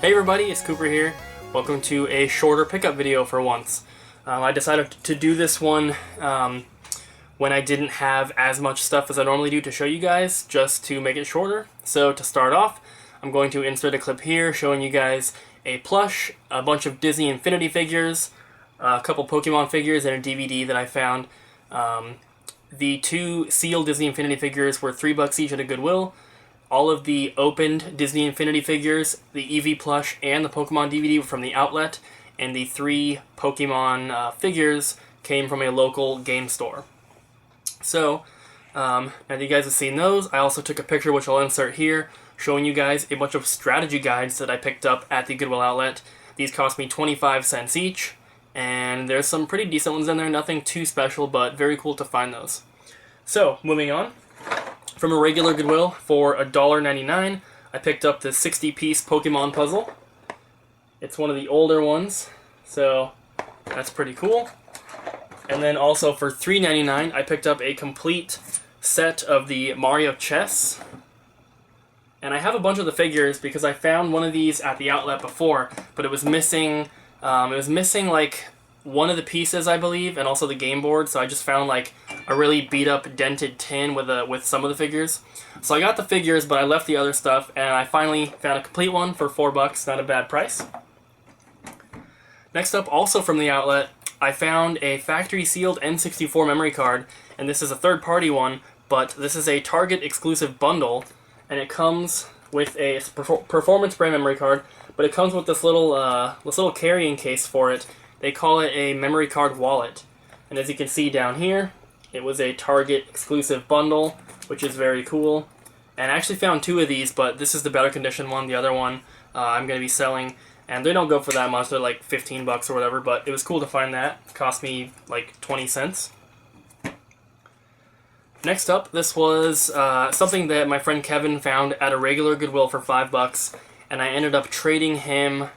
Hey everybody, it's Cooper here. Welcome to a shorter pickup video for once. I decided to do this one when I didn't have as much stuff as I normally do to show you guys, just to make it shorter. So to start off, I'm going to insert a clip here showing you guys a plush, a bunch of Disney Infinity figures, a couple Pokemon figures, and a DVD that I found. The two sealed Disney Infinity figures were $3 each at a Goodwill. All of the opened Disney Infinity figures, the Eevee plush, and the Pokemon DVD were from the outlet, and the three Pokemon figures came from a local game store. So, now that you guys have seen those, I also took a picture, which I'll insert here, showing you guys a bunch of strategy guides that I picked up at the Goodwill outlet. These cost me 25 cents each, and there's some pretty decent ones in there, nothing too special, but very cool to find those. So, moving on. From a regular Goodwill for $1.99, I picked up the 60-piece Pokemon puzzle. It's one of the older ones, so that's pretty cool. And then also for $3.99, I picked up a complete set of the Mario chess. And I have a bunch of the figures because I found one of these at the outlet before, but it was missing. Like one of the pieces, I believe, and also the game board. So I just found like a really beat up, dented tin with some of the figures. So I got the figures, but I left the other stuff, and I finally found a complete one for $4. Not a bad price. Next up, also from the outlet, I found a factory sealed N64 memory card, and this is a third-party one, but this is a Target exclusive bundle, and it comes with a performance brand memory card, but it comes with this little carrying case for it. They call it a memory card wallet. And as you can see down here, it was a Target exclusive bundle, which is very cool. And I actually found two of these, but this is the better condition one. The other one I'm going to be selling, and they don't go for that much. They're like $15 or whatever, but it was cool to find that. It cost me like 20 cents. Next up, this was something that my friend Kevin found at a regular Goodwill for $5, and I ended up trading him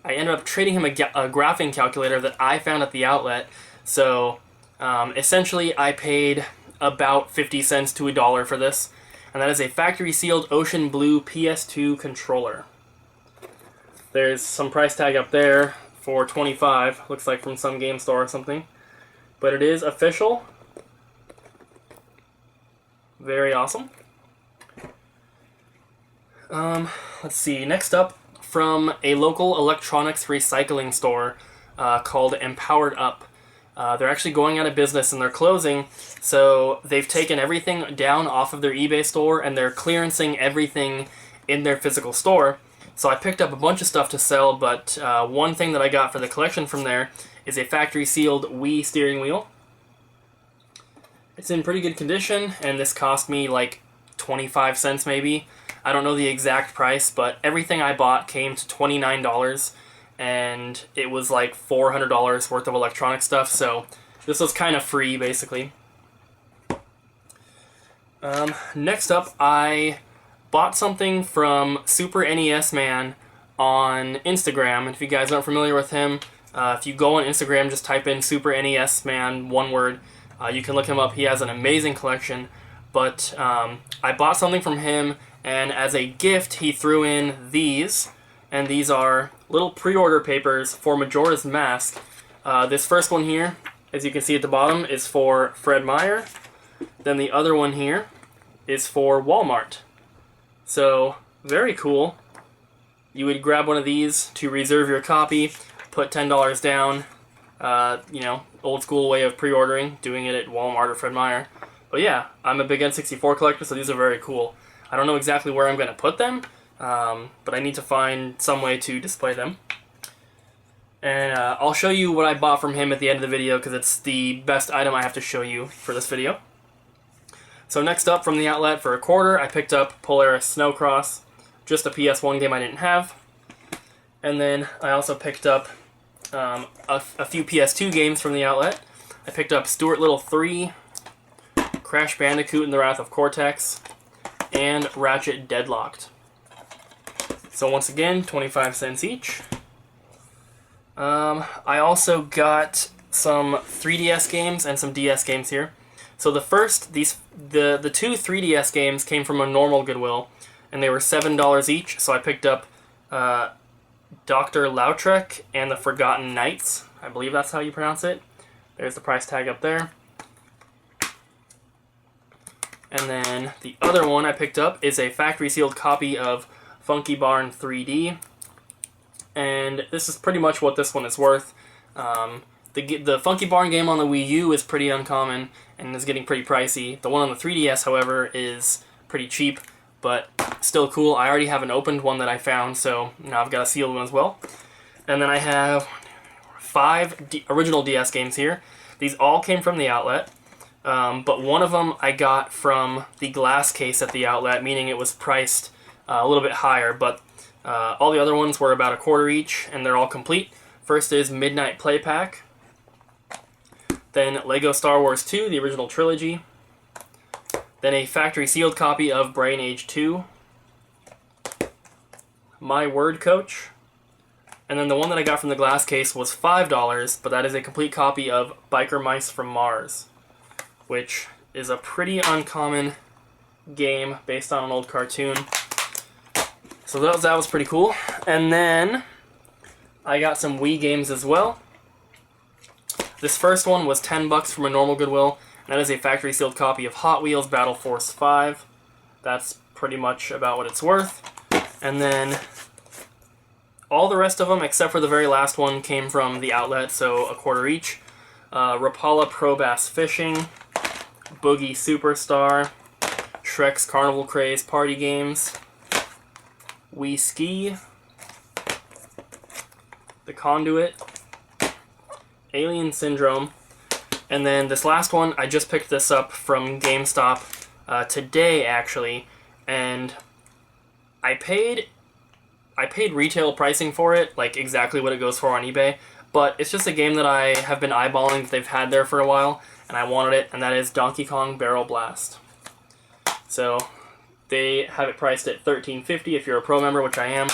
a graphing calculator that I found at the outlet. So essentially I paid about 50 cents to $1 for this, and that is a factory sealed Ocean Blue PS2 controller. There's some price tag up there for 25, looks like from some game store or something, but it is official. Very awesome. Let's see, next up, from a local electronics recycling store called Empowered Up. They're actually going out of business and they're closing, so they've taken everything down off of their eBay store and they're clearancing everything in their physical store. So I picked up a bunch of stuff to sell, but one thing that I got for the collection from there is a factory sealed Wii steering wheel. It's in pretty good condition, and this cost me like 25 cents maybe. I don't know the exact price, but everything I bought came to $29, and it was like $400 worth of electronic stuff, so this was kind of free, basically. Next up, I bought something from Super NES Man on Instagram, and if you guys aren't familiar with him, if you go on Instagram, just type in Super NES Man, one word, you can look him up. He has an amazing collection, but I bought something from him, and as a gift, he threw in these, and these are little pre-order papers for Majora's Mask. This first one here, as you can see at the bottom, is for Fred Meyer. Then the other one here is for Walmart. So, very cool. You would grab one of these to reserve your copy, put $10 down, you know, old school way of pre-ordering, doing it at Walmart or Fred Meyer. But yeah, I'm a big N64 collector, so these are very cool. I don't know exactly where I'm going to put them, but I need to find some way to display them. And I'll show you what I bought from him at the end of the video, because it's the best item I have to show you for this video. So next up, from the outlet for $0.25, I picked up Polaris Snowcross, just a PS1 game I didn't have. And then I also picked up a few PS2 games from the outlet. I picked up Stuart Little 3, Crash Bandicoot and the Wrath of Cortex, and Ratchet Deadlocked. So once again, 25 cents each. I also got some 3DS games and some DS games here. So the two 3DS games came from a normal Goodwill, and they were $7 each, so I picked up Dr. Lautrec and the Forgotten Knights. I believe that's how you pronounce it. There's the price tag up there. And then the other one I picked up is a factory sealed copy of Funky Barn 3D. And this is pretty much what this one is worth. The Funky Barn game on the Wii U is pretty uncommon and is getting pretty pricey. The one on the 3DS, however, is pretty cheap, but still cool. I already have an opened one that I found, so now I've got a sealed one as well. And then I have 5 original DS games here. These all came from the outlet, but one of them I got from the glass case at the outlet, meaning it was priced a little bit higher, but all the other ones were about $1 each, and they're all complete. First is Midnight Play Pack, then Lego Star Wars 2, the original trilogy, then a factory sealed copy of Brain Age 2, My Word Coach, and then the one that I got from the glass case was $5, but that is a complete copy of Biker Mice from Mars, which is a pretty uncommon game based on an old cartoon. So that was pretty cool. And then I got some Wii games as well. This first one was $10 from a normal Goodwill. That is a factory sealed copy of Hot Wheels Battle Force 5. That's pretty much about what it's worth. And then all the rest of them, except for the very last one, came from the outlet, so $1 each. Rapala Pro Bass Fishing, Boogie Superstar, Shrek's Carnival Craze Party Games, Wii Ski, The Conduit, Alien Syndrome, and then this last one, I just picked this up from GameStop today, actually, and I paid retail pricing for it, like exactly what it goes for on eBay, but it's just a game that I have been eyeballing that they've had there for a while, and I wanted it, and that is Donkey Kong Barrel Blast. So they have it priced at $13.50 if you're a pro member, which I am,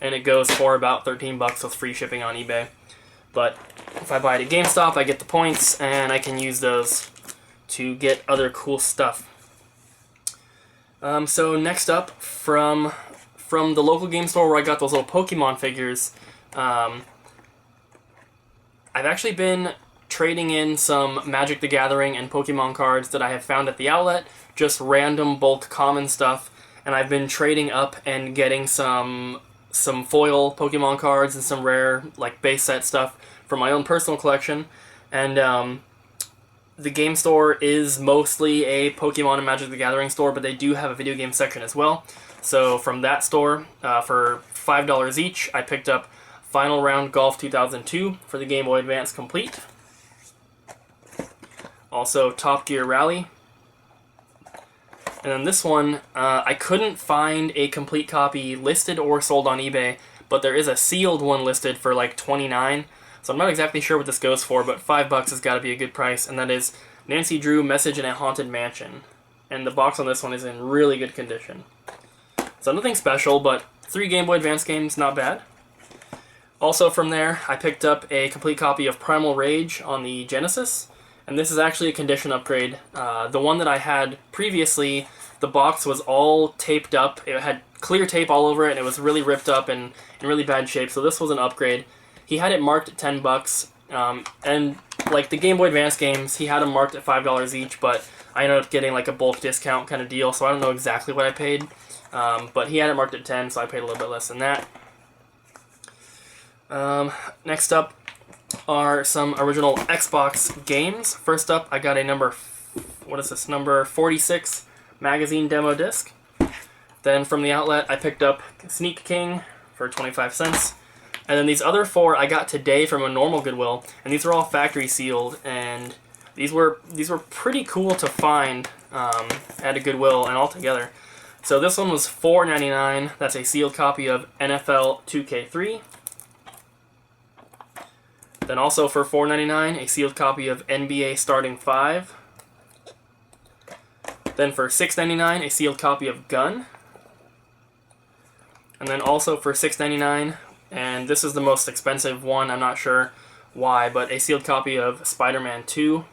and it goes for about $13 with free shipping on eBay. But if I buy it at GameStop, I get the points, and I can use those to get other cool stuff. So next up, from the local game store where I got those little Pokemon figures, I've actually been trading in some Magic the Gathering and Pokemon cards that I have found at the outlet, just random bulk common stuff, and I've been trading up and getting some foil Pokemon cards and some rare, like, base set stuff for my own personal collection. And the game store is mostly a Pokemon and Magic the Gathering store, but they do have a video game section as well. So from that store, for $5 each, I picked up Final Round Golf 2002 for the Game Boy Advance Complete. Also Top Gear Rally. And then this one, I couldn't find a complete copy listed or sold on eBay, but there is a sealed one listed for like $29. So I'm not exactly sure what this goes for, but $5 has got to be a good price, and that is Nancy Drew Message in a Haunted Mansion. And the box on this one is in really good condition. So nothing special, but 3 Game Boy Advance games, not bad. Also from there, I picked up a complete copy of Primal Rage on the Genesis, and this is actually a condition upgrade. The one that I had previously, the box was all taped up. It had clear tape all over it, and it was really ripped up and in really bad shape, so this was an upgrade. He had it marked at $10, and like the Game Boy Advance games, he had them marked at $5 each, but I ended up getting like a bulk discount kind of deal, so I don't know exactly what I paid. But he had it marked at $10, so I paid a little bit less than that. Next up are some original Xbox games. First up, I got a number 46 magazine demo disc. Then from the outlet, I picked up Sneak King for 25 cents. And then these other 4 I got today from a normal Goodwill, and these are all factory sealed, and these were pretty cool to find at a Goodwill and all together. So this one was $4.99. That's a sealed copy of NFL 2K3. Then also for $4.99, a sealed copy of NBA Starting 5. Then for $6.99, a sealed copy of Gun. And then also for $6.99, and this is the most expensive one, I'm not sure why, but a sealed copy of Spider-Man 2.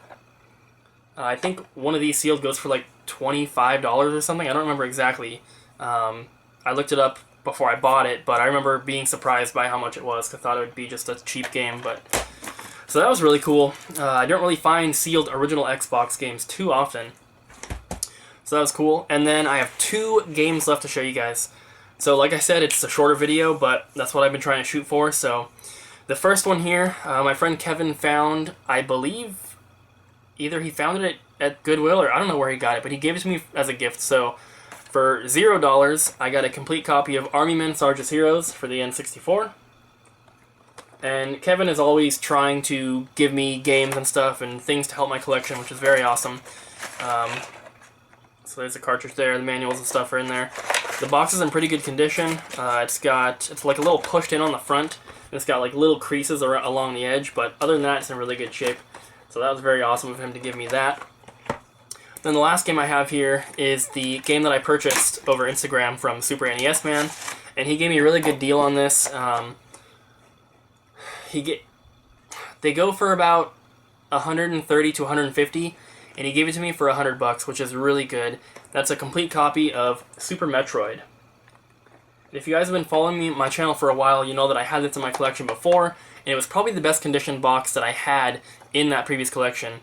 I think one of these sealed goes for like $25 or something. I don't remember exactly. I looked it up before I bought it, but I remember being surprised by how much it was, because I thought it would be just a cheap game. But so that was really cool. I don't really find sealed original Xbox games too often, so that was cool. And then I have 2 games left to show you guys. So like I said, it's a shorter video, but that's what I've been trying to shoot for. So the first one here, my friend Kevin found, I believe, either he found it at Goodwill, or I don't know where he got it, but he gave it to me as a gift. So for $0, I got a complete copy of Army Men Sarge's Heroes for the N64. And Kevin is always trying to give me games and stuff and things to help my collection, which is very awesome. So there's a cartridge there, the manuals and stuff are in there. The box is in pretty good condition. It's like a little pushed in on the front. It's got like little creases along the edge, but other than that, it's in really good shape. So that was very awesome of him to give me that. Then the last game I have here is the game that I purchased over Instagram from Super NES Man, and he gave me a really good deal on this. They go for about 130 to 150, and he gave it to me for $100, which is really good. That's a complete copy of Super Metroid. If you guys have been following my channel for a while, you know that I had this in my collection before, and it was probably the best conditioned box that I had in that previous collection.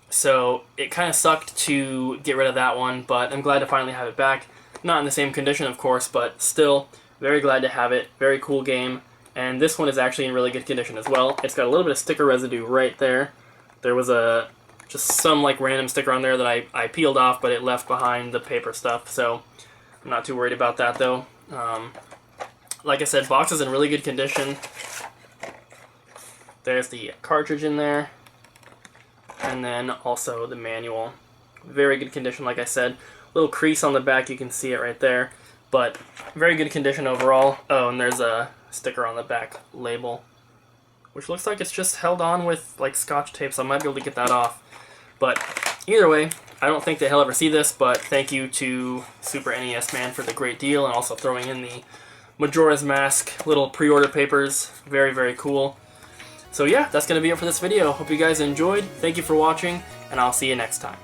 So it kind of sucked to get rid of that one, but I'm glad to finally have it back. Not in the same condition, of course, but still very glad to have it. Very cool game. And this one is actually in really good condition as well. It's got a little bit of sticker residue right there. There was just some like random sticker on there that I peeled off, but it left behind the paper stuff, so I'm not too worried about that though. Like I said, box is in really good condition. There's the cartridge in there, and then also the manual. Very good condition, like I said. Little crease on the back, you can see it right there, but very good condition overall. Oh, and there's a sticker on the back label, which looks like it's just held on with like Scotch tape, so I might be able to get that off. But either way, I don't think that he'll ever see this, but thank you to Super NES Man for the great deal, and also throwing in the Majora's Mask little pre-order papers. Very, very cool. So yeah, that's going to be it for this video. Hope you guys enjoyed. Thank you for watching, and I'll see you next time.